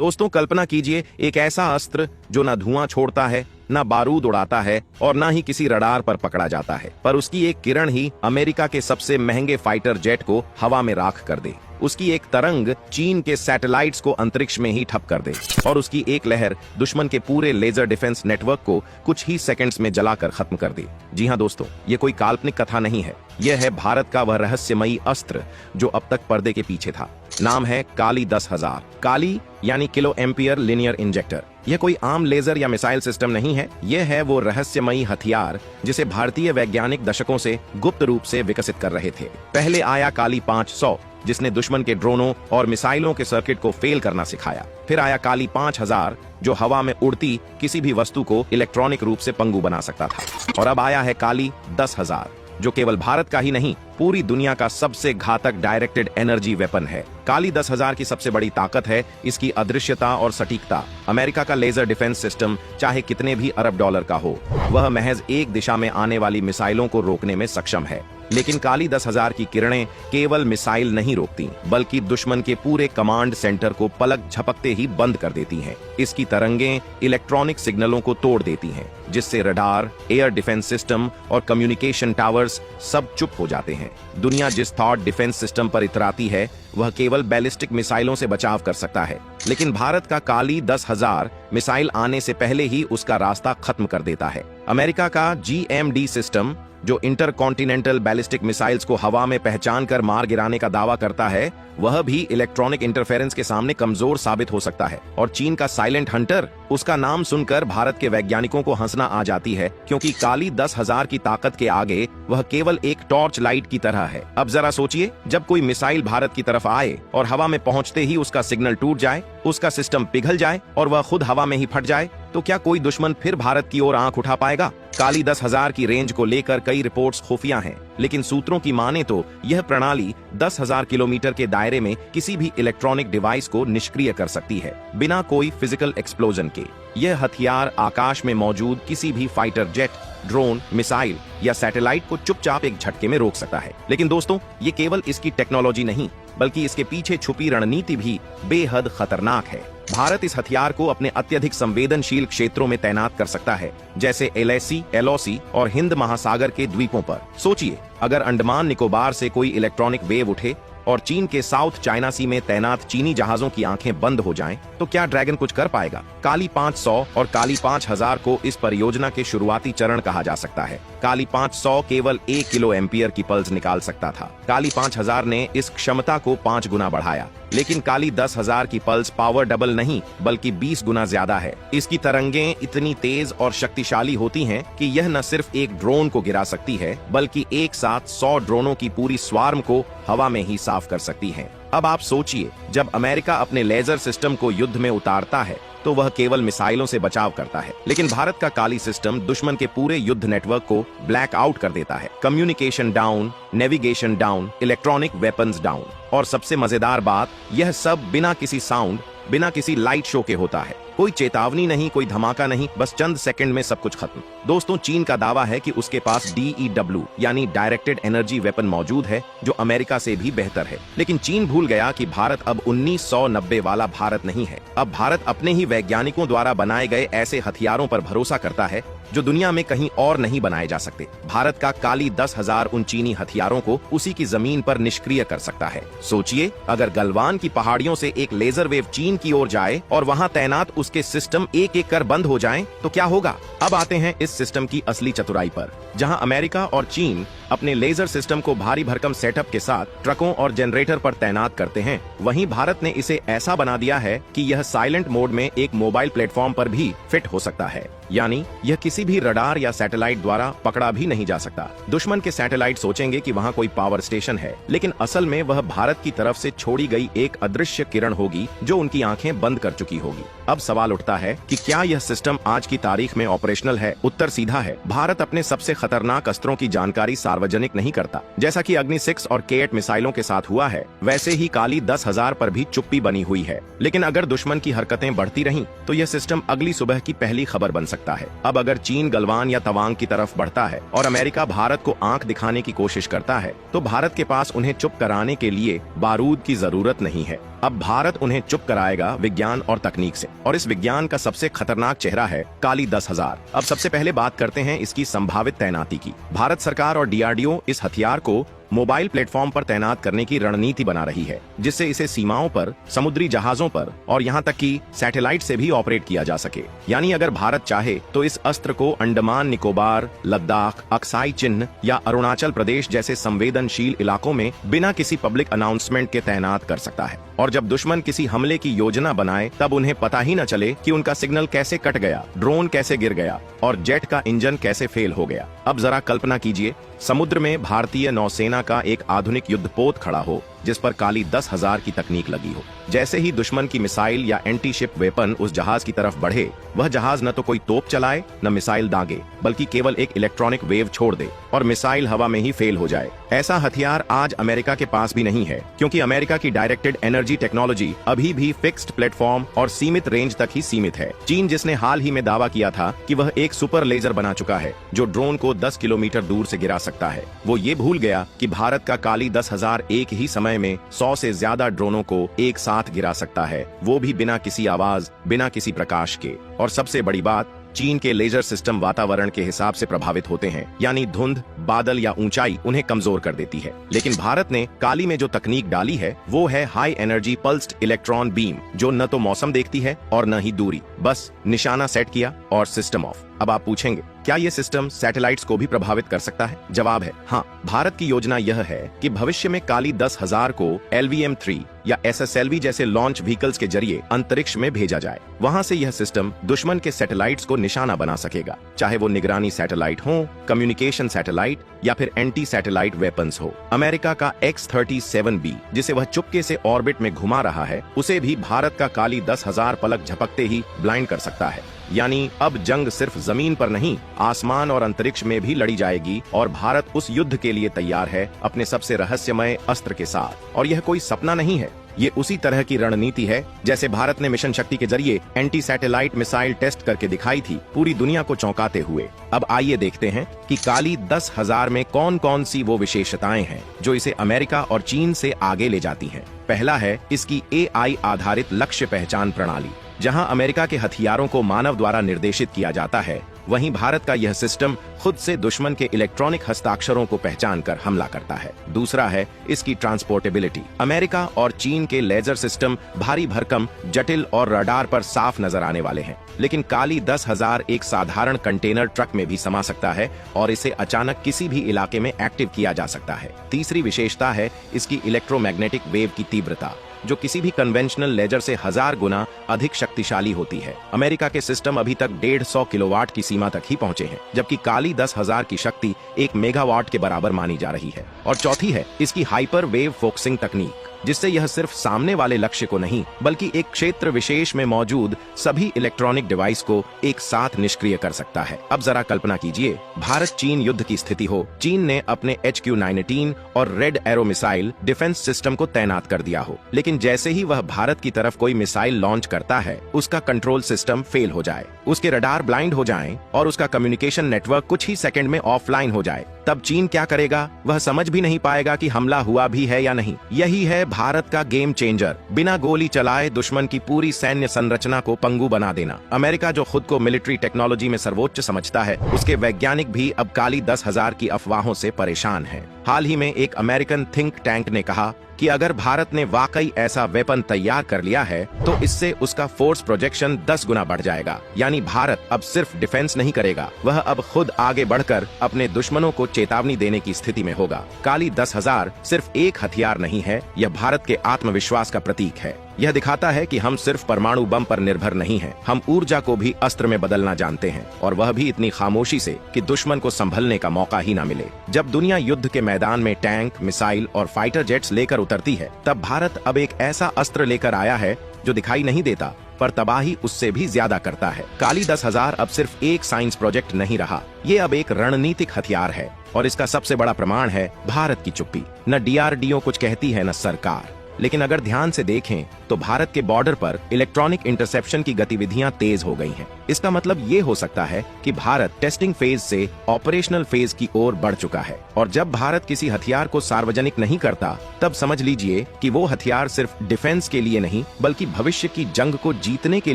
दोस्तों कल्पना कीजिए एक ऐसा अस्त्र जो ना धुआं छोड़ता है, ना बारूद उड़ाता है और ना ही किसी रडार पर पकड़ा जाता है, पर उसकी एक किरण ही अमेरिका के सबसे महंगे फाइटर जेट को हवा में राख कर दे। उसकी एक तरंग चीन के सैटेलाइट्स को अंतरिक्ष में ही ठप कर दे और उसकी एक लहर दुश्मन के पूरे लेजर डिफेंस नेटवर्क को कुछ ही सेकंड्स में जलाकर खत्म कर दे। जी हाँ दोस्तों, ये कोई काल्पनिक कथा नहीं है, यह है भारत का वह रहस्यमयी अस्त्र जो अब तक पर्दे के पीछे था। नाम है काली 10,000। काली यानी किलो एम्पियर लिनियर इंजेक्टर। यह कोई आम लेजर या मिसाइल सिस्टम नहीं है, यह है वो रहस्यमयी हथियार जिसे भारतीय वैज्ञानिक दशकों से गुप्त रूप से विकसित कर रहे थे। पहले आया काली 500 जिसने दुश्मन के ड्रोनों और मिसाइलों के सर्किट को फेल करना सिखाया। फिर आया काली 5000 जो हवा में उड़ती किसी भी वस्तु को इलेक्ट्रॉनिक रूप से पंगु बना सकता था। और अब आया है काली 10,000 जो केवल भारत का ही नहीं पूरी दुनिया का सबसे घातक डायरेक्टेड एनर्जी वेपन है। काली 10,000 की सबसे बड़ी ताकत है इसकी अदृश्यता और सटीकता। अमेरिका का लेजर डिफेंस सिस्टम चाहे कितने भी अरब डॉलर का हो, वह महज एक दिशा में आने वाली मिसाइलों को रोकने में सक्षम है। लेकिन काली 10,000 की किरणें केवल मिसाइल नहीं रोकती, बल्कि दुश्मन के पूरे कमांड सेंटर को पलक झपकते ही बंद कर देती हैं। इसकी तरंगें इलेक्ट्रॉनिक सिग्नलों को तोड़ देती हैं, जिससे रडार, एयर डिफेंस सिस्टम और कम्युनिकेशन टावर्स सब चुप हो जाते हैं। दुनिया जिस थॉट डिफेंस सिस्टम पर इतराती है वह केवल बैलिस्टिक मिसाइलों से बचाव कर सकता है, लेकिन भारत का काली 10,000 मिसाइल आने से पहले ही उसका रास्ता खत्म कर देता है। अमेरिका का GMD सिस्टम जो इंटरकॉन्टिनेंटल बैलिस्टिक मिसाइल्स को हवा में पहचान कर मार गिराने का दावा करता है, वह भी इलेक्ट्रॉनिक इंटरफेरेंस के सामने कमजोर साबित हो सकता है। और चीन का साइलेंट हंटर, उसका नाम सुनकर भारत के वैज्ञानिकों को हंसना आ जाती है, क्योंकि काली 10,000 की ताकत के आगे वह केवल एक टॉर्च लाइट की तरह है। अब जरा सोचिए, जब कोई मिसाइल भारत की तरफ आए और हवा में पहुंचते ही उसका सिग्नल टूट जाए, उसका सिस्टम पिघल जाए और वह खुद हवा में ही फट जाए, तो क्या कोई दुश्मन फिर भारत की ओर आंख उठा पाएगा? काली 10,000 की रेंज को लेकर कई रिपोर्ट्स खुफिया हैं, लेकिन सूत्रों की माने तो यह प्रणाली 10,000 किलोमीटर के दायरे में किसी भी इलेक्ट्रॉनिक डिवाइस को निष्क्रिय कर सकती है, बिना कोई फिजिकल एक्सप्लोजन के। यह हथियार आकाश में मौजूद किसी भी फाइटर जेट, ड्रोन, मिसाइल या सैटेलाइट को चुपचाप एक झटके में रोक सकता है। लेकिन दोस्तों, ये केवल इसकी टेक्नोलॉजी नहीं, बल्कि इसके पीछे छुपी रणनीति भी बेहद खतरनाक है। भारत इस हथियार को अपने अत्यधिक संवेदनशील क्षेत्रों में तैनात कर सकता है, जैसे LAC, LOC और हिंद महासागर के द्वीपों पर। सोचिए, अगर अंडमान निकोबार से कोई इलेक्ट्रॉनिक वेव उठे और चीन के साउथ चाइना सी में तैनात चीनी जहाजों की आंखें बंद हो जाएं, तो क्या ड्रैगन कुछ कर पाएगा? काली 500 और काली 5000 को इस परियोजना के शुरुआती चरण कहा जा सकता है। काली 500 केवल 1 किलो एम्पियर की पल्स निकाल सकता था। काली 5000 ने इस क्षमता को 5 गुना बढ़ाया, लेकिन काली 10,000 की पल्स पावर डबल नहीं बल्कि 20 गुना ज्यादा है। इसकी तरंगें इतनी तेज और शक्तिशाली होती हैं कि यह न सिर्फ एक ड्रोन को गिरा सकती है, बल्कि एक साथ 100 ड्रोनों की पूरी स्वार्म को हवा में ही साफ कर सकती है। अब आप सोचिए, जब अमेरिका अपने लेजर सिस्टम को युद्ध में उतारता है तो वह केवल मिसाइलों से बचाव करता है, लेकिन भारत का काली सिस्टम दुश्मन के पूरे युद्ध नेटवर्क को ब्लैक आउट कर देता है। Communication down, navigation down, electronic weapons down, और सबसे मजेदार बात, यह सब बिना किसी साउंड, बिना किसी लाइट शो के होता है। कोई चेतावनी नहीं, कोई धमाका नहीं, बस चंद सेकंड में सब कुछ खत्म। दोस्तों, चीन का दावा है कि उसके पास DEW यानी डायरेक्टेड एनर्जी वेपन मौजूद है, जो अमेरिका से भी बेहतर है। लेकिन चीन भूल गया कि भारत अब 1990 वाला भारत नहीं है। अब भारत अपने ही वैज्ञानिकों द्वारा बनाए गए ऐसे हथियारों पर भरोसा करता है जो दुनिया में कहीं और नहीं बनाए जा सकते। भारत का काली 10,000 उन चीनी हथियारों को उसी की जमीन पर निष्क्रिय कर सकता है। सोचिए, अगर गलवान की पहाड़ियों से एक लेजर वेव चीन की ओर जाए और वहां तैनात उसके सिस्टम एक एक कर बंद हो जाएं, तो क्या होगा? अब आते हैं इस सिस्टम की असली चतुराई पर। जहां अमेरिका और चीन अपने लेजर सिस्टम को भारी भरकम सेटअप के साथ ट्रकों और जनरेटर पर तैनात करते हैं, वहीं भारत ने इसे ऐसा बना दिया है कि यह साइलेंट मोड में एक मोबाइल प्लेटफॉर्म पर भी फिट हो सकता है। यानी यह किसी भी रडार या सैटेलाइट द्वारा पकड़ा भी नहीं जा सकता। दुश्मन के सैटेलाइट सोचेंगे कि वहां कोई पावर स्टेशन है, लेकिन असल में वह भारत की तरफ से छोड़ी गई एक अदृश्य किरण होगी जो उनकी आंखें बंद कर चुकी होगी। अब सवाल उठता है कि क्या यह सिस्टम आज की तारीख में ऑपरेशनल है? उत्तर सीधा है, भारत अपने सबसे खतरनाक अस्त्रों की जानकारी सार्वजनिक नहीं करता। जैसा कि अग्नि 6 और K8 मिसाइलों के साथ हुआ है, वैसे ही काली 10,000 पर भी चुप्पी बनी हुई है। लेकिन अगर दुश्मन की हरकतें बढ़ती रहीं, तो यह सिस्टम अगली सुबह की पहली खबर बन सकता है। अब अगर चीन गलवान या तवांग की तरफ बढ़ता है और अमेरिका भारत को आंख दिखाने की कोशिश करता है, तो भारत के पास उन्हें चुप कराने के लिए बारूद की जरूरत नहीं है, अब भारत उन्हें चुप कराएगा विज्ञान और तकनीक से, और इस विज्ञान का सबसे खतरनाक चेहरा है काली 10,000। अब सबसे पहले बात करते हैं इसकी संभावित तैनाती की। भारत सरकार और DRDO इस हथियार को मोबाइल प्लेटफॉर्म पर तैनात करने की रणनीति बना रही है, जिससे इसे सीमाओं पर, समुद्री जहाजों पर और यहां तक कि सैटेलाइट से भी ऑपरेट किया जा सके। यानी अगर भारत चाहे तो इस अस्त्र को अंडमान निकोबार, लद्दाख, अक्साई चिन्ह या अरुणाचल प्रदेश जैसे संवेदनशील इलाकों में बिना किसी पब्लिक अनाउंसमेंट के तैनात कर सकता है। और जब दुश्मन किसी हमले की योजना बनाए तब उन्हें पता ही न चले कि उनका सिग्नल कैसे कट गया, ड्रोन कैसे गिर गया और जेट का इंजन कैसे फेल हो गया। अब जरा कल्पना कीजिए, समुद्र में भारतीय नौसेना का एक आधुनिक युद्धपोत खड़ा हो जिस पर काली 10,000 की तकनीक लगी हो। जैसे ही दुश्मन की मिसाइल या एंटी शिप वेपन उस जहाज की तरफ बढ़े, वह जहाज न तो कोई तोप चलाए न मिसाइल दागे, बल्कि केवल एक इलेक्ट्रॉनिक वेव छोड़ दे और मिसाइल हवा में ही फेल हो जाए। ऐसा हथियार आज अमेरिका के पास भी नहीं है, क्योंकि अमेरिका की डायरेक्टेड एनर्जी टेक्नोलॉजी अभी भी फिक्स्ड प्लेटफॉर्म और सीमित रेंज तक ही सीमित है। चीन, जिसने हाल ही में दावा किया था कि वह एक सुपर लेजर बना चुका है जो ड्रोन को 10 किलोमीटर दूर से गिरा सकता है, वो ये भूल गया कि भारत का काली 10,000 एक ही समय में 100 से ज्यादा ड्रोनों को एक साथ गिरा सकता है, वो भी बिना किसी आवाज, बिना किसी प्रकाश के। और सबसे बड़ी बात, चीन के लेजर सिस्टम वातावरण के हिसाब से प्रभावित होते हैं, यानी धुंध, बादल या ऊंचाई उन्हें कमजोर कर देती है। लेकिन भारत ने काली में जो तकनीक डाली है वो है high energy pulsed electron beam, जो न तो मौसम देखती है और न ही दूरी, बस निशाना सेट किया और सिस्टम ऑफ। अब आप पूछेंगे, क्या ये सिस्टम सैटेलाइट्स को भी प्रभावित कर सकता है? जवाब है हाँ। भारत की योजना यह है कि भविष्य में काली 10,000 को LVM-3 या SSLV जैसे लॉन्च व्हीकल्स के जरिए अंतरिक्ष में भेजा जाए। वहां से यह सिस्टम दुश्मन के सैटेलाइट्स को निशाना बना सकेगा, चाहे वो निगरानी सैटेलाइट हो, कम्युनिकेशन सैटेलाइट या फिर एंटी सैटेलाइट वेपन्स हो। अमेरिका का X-37B, जिसे वह चुपके से ऑर्बिट में घुमा रहा है, उसे भी भारत का काली 10,000 पलक झपकते ही ब्लाइंड कर सकता है। यानी अब जंग सिर्फ जमीन पर नहीं, आसमान और अंतरिक्ष में भी लड़ी जाएगी, और भारत उस युद्ध के लिए तैयार है अपने सबसे रहस्यमय अस्त्र के साथ। और यह कोई सपना नहीं है, ये उसी तरह की रणनीति है जैसे भारत ने मिशन शक्ति के जरिए एंटी सैटेलाइट मिसाइल टेस्ट करके दिखाई थी, पूरी दुनिया को चौंकाते हुए। अब आइए देखते हैं कि काली 10,000 में कौन कौन सी वो विशेषताएं हैं जो इसे अमेरिका और चीन से आगे ले जाती हैं। पहला है इसकी AI आधारित लक्ष्य पहचान प्रणाली। जहां अमेरिका के हथियारों को मानव द्वारा निर्देशित किया जाता है, वहीं भारत का यह सिस्टम खुद से दुश्मन के इलेक्ट्रॉनिक हस्ताक्षरों को पहचान कर हमला करता है। दूसरा है इसकी ट्रांसपोर्टेबिलिटी। अमेरिका और चीन के लेजर सिस्टम भारी भरकम, जटिल और रडार पर साफ नजर आने वाले हैं, लेकिन काली 10,000 एक साधारण कंटेनर ट्रक में भी समा सकता है और इसे अचानक किसी भी इलाके में एक्टिव किया जा सकता है। तीसरी विशेषता है इसकी इलेक्ट्रोमैग्नेटिक वेव की तीव्रता, जो किसी भी कन्वेंशनल लेजर से 1000 गुना अधिक शक्तिशाली होती है। अमेरिका के सिस्टम अभी तक 150 किलोवाट की सीमा तक ही पहुंचे हैं, जबकि काली 10,000 की शक्ति 1 मेगावाट के बराबर मानी जा रही है। और चौथी है इसकी हाइपर वेव फोकसिंग तकनीक, जिससे यह सिर्फ सामने वाले लक्ष्य को नहीं, बल्कि एक क्षेत्र विशेष में मौजूद सभी इलेक्ट्रॉनिक डिवाइस को एक साथ निष्क्रिय कर सकता है। अब जरा कल्पना कीजिए, भारत चीन युद्ध की स्थिति हो, चीन ने अपने HQ-19 और red arrow missile defence system को तैनात कर दिया हो, लेकिन जैसे ही वह भारत की तरफ कोई मिसाइल लॉन्च करता है, उसका कंट्रोल सिस्टम फेल हो जाए, उसके रडार ब्लाइंड हो जाएं और उसका कम्युनिकेशन नेटवर्क कुछ ही सेकंड में ऑफलाइन हो जाए, तब चीन क्या करेगा? वह समझ भी नहीं पाएगा कि हमला हुआ भी है या नहीं। यही है भारत का गेम चेंजर, बिना गोली चलाए दुश्मन की पूरी सैन्य संरचना को पंगु बना देना। अमेरिका, जो खुद को मिलिट्री टेक्नोलॉजी में सर्वोच्च समझता है, उसके वैज्ञानिक भी अब काली 10,000 की अफवाहों से परेशान हैं। हाल ही में एक अमेरिकन थिंक टैंक ने कहा कि अगर भारत ने वाकई ऐसा वेपन तैयार कर लिया है तो इससे उसका फोर्स प्रोजेक्शन 10 गुना बढ़ जाएगा। यानी भारत अब सिर्फ डिफेंस नहीं करेगा, वह अब खुद आगे बढ़कर अपने दुश्मनों को चेतावनी देने की स्थिति में होगा। काली 10,000 सिर्फ एक हथियार नहीं है, यह भारत के आत्मविश्वास का प्रतीक है। यह दिखाता है कि हम सिर्फ परमाणु बम पर निर्भर नहीं हैं, हम ऊर्जा को भी अस्त्र में बदलना जानते हैं, और वह भी इतनी खामोशी से कि दुश्मन को संभलने का मौका ही ना मिले। जब दुनिया युद्ध के मैदान में टैंक, मिसाइल और फाइटर जेट्स लेकर उतरती है, तब भारत अब एक ऐसा अस्त्र लेकर आया है जो दिखाई नहीं देता, पर तबाही उससे भी ज्यादा करता है। काली 10,000 अब सिर्फ एक साइंस प्रोजेक्ट नहीं रहा, ये अब एक रणनीतिक हथियार है, और इसका सबसे बड़ा प्रमाण है भारत की चुप्पी। न DRDO कुछ कहती है, न सरकार। लेकिन अगर ध्यान से देखें तो भारत के बॉर्डर पर इलेक्ट्रॉनिक इंटरसेप्शन की गतिविधियां तेज हो गई हैं। इसका मतलब ये हो सकता है कि भारत टेस्टिंग फेज से ऑपरेशनल फेज की ओर बढ़ चुका है, और जब भारत किसी हथियार को सार्वजनिक नहीं करता तब समझ लीजिए कि वो हथियार सिर्फ डिफेंस के लिए नहीं बल्कि भविष्य की जंग को जीतने के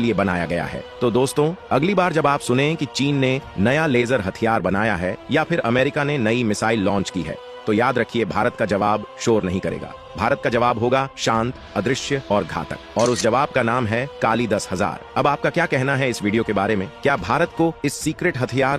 लिए बनाया गया है। तो दोस्तों, अगली बार जब आप सुने कि चीन ने नया लेजर हथियार बनाया है या फिर अमेरिका ने नई मिसाइल लॉन्च की है, तो याद रखिए भारत का जवाब शोर नहीं करेगा। भारत का जवाब होगा शांत, अदृश्य और घातक, और उस जवाब का नाम है काली 10,000। अब आपका क्या कहना है इस वीडियो के बारे में? क्या भारत को इस सीक्रेट हथियार